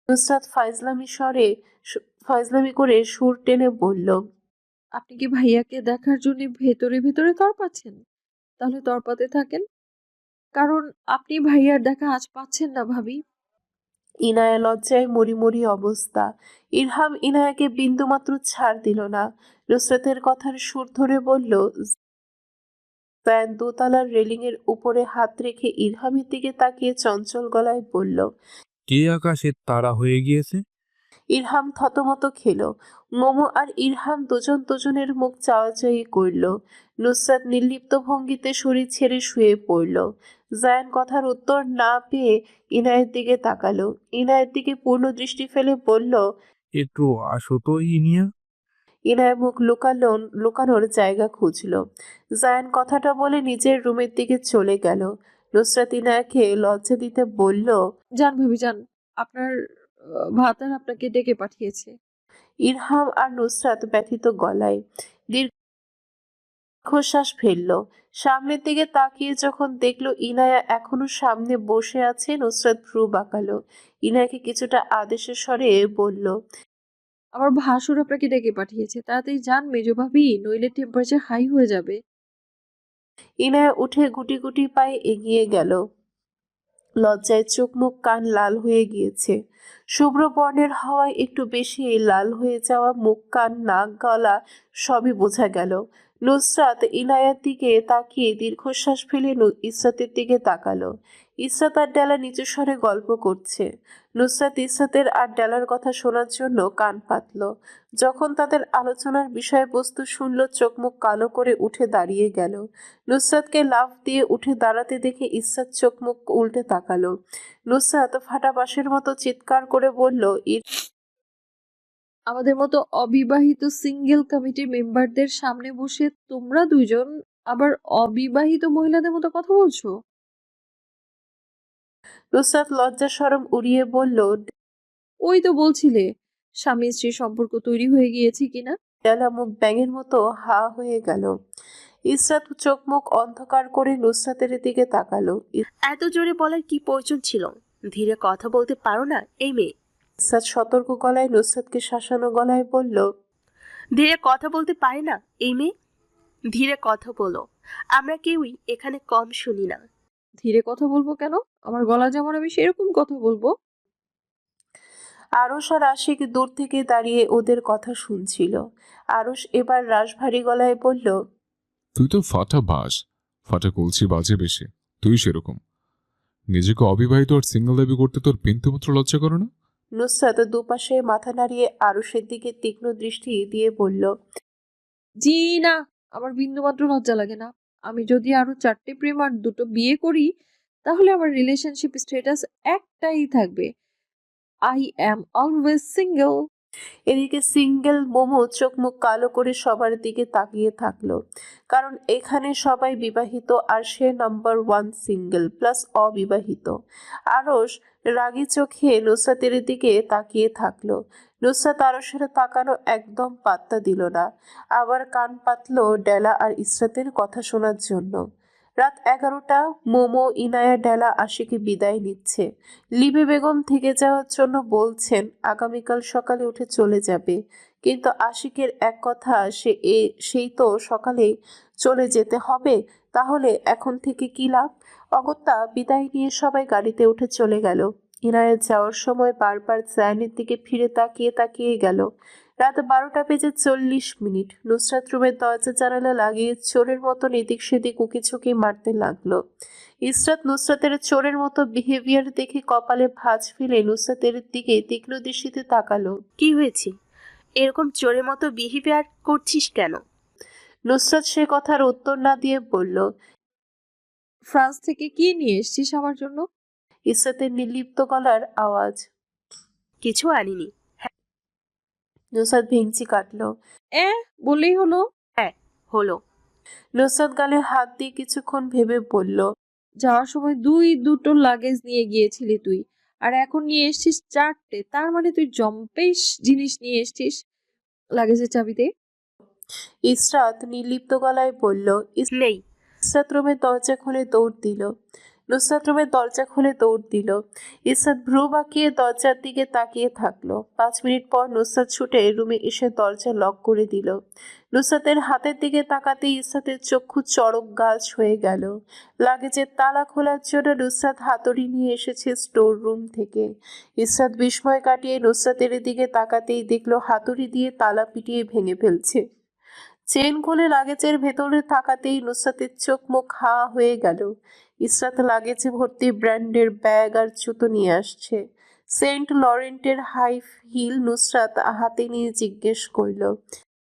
নুসরাত ফাইজলামি করে সুর টেনে বলল, আপনি কি ভাইয়াকে দেখার জন্য ভেতরে ভেতরে তড়পাচ্ছেন? তাহলে তড়পাতে থাকেন, কারণ আপনি ভাইয়ার দেখা আজ পাচ্ছেন না ভাবি। ইনায়া লজ্জায় মরি অবস্থা। ইরহাম ইনায়াকে বিন্দুমাত্র ছাড় দিল না। নুসরাতের কথার সুর ধরে বলল, জায়ান দোতলার রেলিংয়ের উপরে হাত রেখে ইরহামের দিকে তাকিয়ে চঞ্চল গলায় বলল। কে আকাশে তারা হয়ে গিয়েছে? ইরহাম থতমত খেল। মোমো আর ইরহাম দুজন দুজনের মুখ চাওয়াচাওয়ি করল। নুসরাত নির্লিপ্ত ভঙ্গিতে শরীর ছেড়ে শুয়ে পড়ল। জায়ান কথার উত্তর না পেয়ে ইনায়ের দিকে তাকালো। ইনায়ের দিকে পূর্ণ দৃষ্টি ফেলে বলল, একটু আসো তো ইনিয়া। ইনায়া মুখ লুকানোর জায়গা খুঁজল। জায়ান কথাটা বলে নিজের রুমের দিকে চলে গেল। নুসরাত ইনায়াকে লজ্জা দিতে বলল, যান ভাবি যান, আপনার ভাতার আপনাকে ডেকে পাঠিয়েছে। ইরহাম আর নুসরাত ব্যথিত গলায় দীর্ঘশ্বাস ফেলল। সামনের দিকে তাকিয়ে যখন দেখলো ইনায়া এখনো সামনে বসে আছে, নুসরাত ভ্রু বাঁকালো। ইনায়াকে কিছুটা আদেশের স্বরে বলল, আমার ভাসুর আপনাকে ডেকে পাঠিয়েছে, তাড়াতাড়ি যান মেজো ভাবি, নইলে টেম্পারেচার হাই হয়ে যাবে। ইনায়া উঠে গুটি গুটি পায়ে এগিয়ে গেল। লজ্জায় চোখ মুখ কান লাল হয়ে গিয়েছে। শুভ্র বর্ণের হাওয়ায় একটু বেশি লাল হয়ে যাওয়া মুখ কান নাক গলা সবই বোঝা গেল। নুসরাত ইনায়ার দিকে তাকিয়ে দীর্ঘশ্বাস ফেলে ইসরাতের দিকে তাকালো। ইসরাত আর ডেলা নিচু স্বরে গল্প করছে। নুসরাত ইসরাতের আর ডেলার কথা শোনার জন্য কান পাতল। যখন তাদের আলোচনার বিষয়বস্তু শুনল, চোখ মুখ কালো করে উঠে দাঁড়িয়ে গেল। নুসরাতকে লাফ দিয়ে উঠে দাঁড়াতে দেখে ইসরাত চোখ মুখ উল্টে তাকালো। নুসরাত ফাটা বাঁশের মতো চিৎকার করে বলল, আমাদের মতো অবিবাহিত সিঙ্গেল কমিটির মেম্বারদের সামনে বসে তোমরা দুইজন আবার অবিবাহিত মহিলাদের মতো কথা বলছো? নুসরাত লজ্জা শরম উড়িয়ে বলল, ওই তো বলছিলে স্বামী স্ত্রীর সম্পর্ক তৈরি হয়ে গিয়েছে কিনা। ডেলা মুখ ব্যাঙের মতো হা হয়ে গেল। ইসরাত চোখ মুখ অন্ধকার করে নুসরাতের দিকে তাকালো। এত জোরে বলার কি প্রয়োজন ছিল? ধীরে কথা বলতে পারো না এই মেয়ে? ইসরাত সতর্ক গলায় নুসরাতকে শাসানো গলায় বলল, ধীরে কথা বলতে পারে না এই মেয়ে? ধীরে কথা বলো, আমরা কেউই এখানে কম শুনি না। ধীরে কথা বলবো কেন? আমার গলা যেমন আমি সেরকম কথা বলবো। আরশ আর আশিক দূর থেকে দাঁড়িয়ে ওদের কথা শুনছিল। আরশ এবার রাশভারী গলায় বলল, তুই তো ফাটা বাস, ফাটা কলছি বাজে বেশি। তুই সেরকম নিজেকে অবিবাহিত আর সিঙ্গেল দাবি করতে তোর বিন্দুমাত্র লজ্জা করে না? নুসরাত দুপাশে মাথা নাড়িয়ে আরশের দিকে তীক্ষ্ণ দৃষ্টি দিয়ে বলল, জি না, আমার বিন্দুমাত্র লজ্জা লাগে না। আমি যদি আরো 4টে প্রেম আর 2টো বিয়ে করি, তাহলে আমার রিলেশনশিপ স্ট্যাটাস একটাই থাকবে, আই অ্যাম অলওয়েজ সিঙ্গেল। এদিকে সিঙ্গেল মোমো চোখ মুখ কালো করে সবার দিকে তাকিয়ে থাকলো। কারণ এখানে সবাই বিবাহিত আর সে নাম্বার 1 সিঙ্গেল প্লাস অবিবাহিত। আরশ রাগী চোখে নুসরাতের দিকে তাকিয়ে থাকলো। নুসরাত আরশের তাকানো একদম পাত্তা দিল না। আবার কান পাতলো ডেলা আর ইসরাতের কথা শোনার জন্য। রাত 11টা। মোমো ইনায়া ডেলা আশিকে বিদায় নিচ্ছে। লিবে বেগম থেকে যাওয়ার জন্য বলছেন, আগামীকাল সকালে উঠে চলে যাবে। কিন্তু আশিকের এক কথা, সেই তো সকালেই চলে যেতে হবে। তাহলে এখন থেকে কি লাভ? অগত্যা বিদায় নিয়ে সবাই গাড়িতে উঠে চলে গেল। ইনায়েত যাওয়ার সময় বারবার জায়ানের দিকে ফিরে তাকিয়ে তাকিয়ে গেল। রাত 12:40। নুসরাত রুমের দরজা জানালা লাগিয়ে চোরের মতন এদিক সেদিক উকিঝুঁকি মারতে লাগলো। ইসরাত নুসরাতের চোরের মতো বিহেভিয়ার দেখে কপালে ভাঁজ ফেলে নুসরাতের দিকে তীক্ষ্ণ দৃষ্টিতে তাকালো। কি হয়েছে? এরকম চোরের মতো বিহেভিয়ার করছিস কেন? নুসরাত সে কথার উত্তর না দিয়ে বলল, ফ্রান্স থেকে কি নিয়ে এসছিস আমার জন্য? ইসরাতের নির্লিপ্ত গলার আওয়াজ। কিছু আনিনি। নুসরাত ভেঙচি কাটলো। বললেই হলো। হ্যাঁ, হলো। নুসরাত গালে হাত দিয়ে কিছুক্ষণ ভেবে বলল, যাওয়ার সময় 2টো লাগেজ নিয়ে গিয়েছিলি তুই, আর এখন নিয়ে এসছিস 4টে, তার মানে তুই জম্পেশ জিনিস নিয়ে এসছিস। লাগেজের চাবি দে। ইসরাত নির্লিপ্ত গলায় বলল। নেই। ইসরাত রুমের দরজা খুলে দৌড় দিল। নুসরাত রুমের দরজা খুলে দৌড় দিল। ইসরাত ভ্রু বাঁকিয়ে দরজার দিকে তাকিয়ে থাকলো। 5 মিনিট পর নুসরাত ছুটে রুমে এসে দরজা লক করে দিল। নুসরাতের হাতের দিকে তাকাতেই ইসরাতের চক্ষু চড়ক গাছ হয়ে গেল। লাগেজের তালা খোলার জন্য নুসরাত হাতুড়ি নিয়ে এসেছে স্টোর রুম থেকে। ইসরাত বিস্ময় কাটিয়ে নুসরাতের দিকে তাকাতেই দেখলো হাতুড়ি দিয়ে তালা পিটিয়ে ভেঙে ফেলছে। চেন খুলে লাগেজের ভেতরে তাকাতেই নুসরাতের চোখ মুখ হা হয়ে গেল। ইসরাত লাগেজে ভর্তি ব্র্যান্ডের ব্যাগ আর জুতো নিয়ে আসছে। সেন্ট লরেন্টের হাই হিল নুসরাত হাতে নিয়ে জিজ্ঞেস করল,